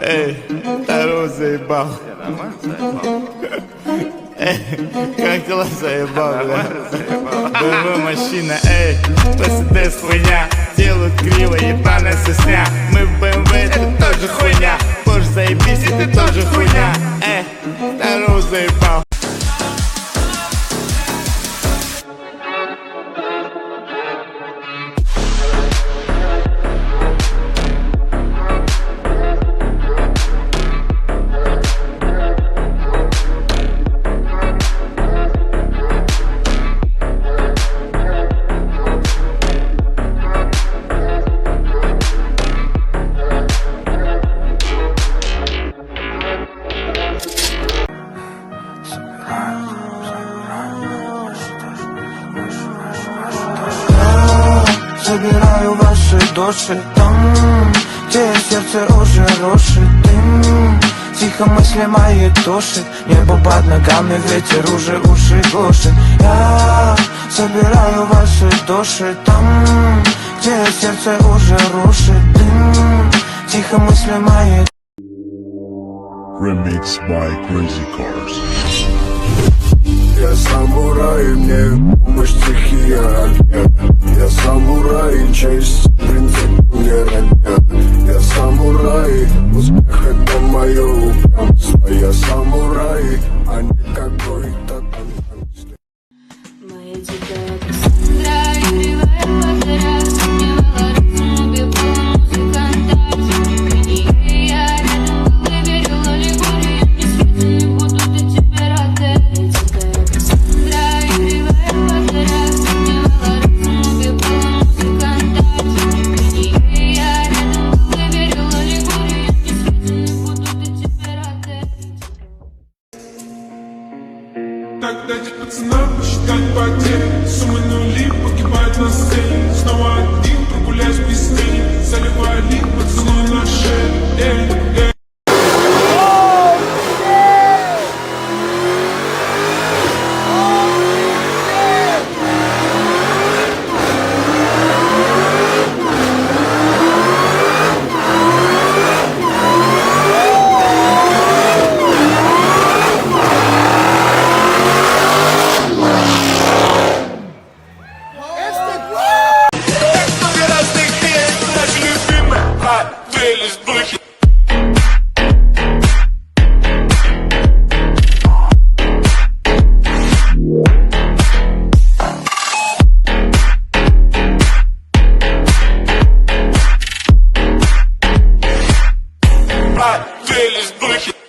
Эй, второго заебал. Эй, как дела заебал, бля? БМВ машина, эй, Мерседес хуйня. Делают криво, ебаная сосня. Мы в БМВ, это тоже хуйня. Порш заебись, это тоже хуйня. Эй, второго заебал. Забираю ваши души там, где сердце уже рушит дым. Тихо мысли мои тушит, небо под ногами, ветер уже уши глушит. Я забираю ваши души там, где сердце уже рушит дым. Тихо мысли мои. Remix by Crazy Cars. Я самурай, мне помощь стихия. Я самурай, честь, принцип мне родня. Я самурай, успех это мое упрямство. Я самурай, а не какой-то там. Моя дикая Кассандра, игривая повторяла, сомневала разум, убивала музыканта. При ней я рядом был и верила аллегорию, ни света не будут эти пираты. Моя дикая Кассандра, игривая повторяла, сомневала разум, убивала музыканта. При ней я рядом был и верила аллегорию, ни света не будут эти пираты. Так дайте пацанам посчитать потери. Суммы нули погибают на сцене. Снова один прогуляюсь без тени. Заливаю лик, поцелуй на шее. Эй, эй. Вылез блохи.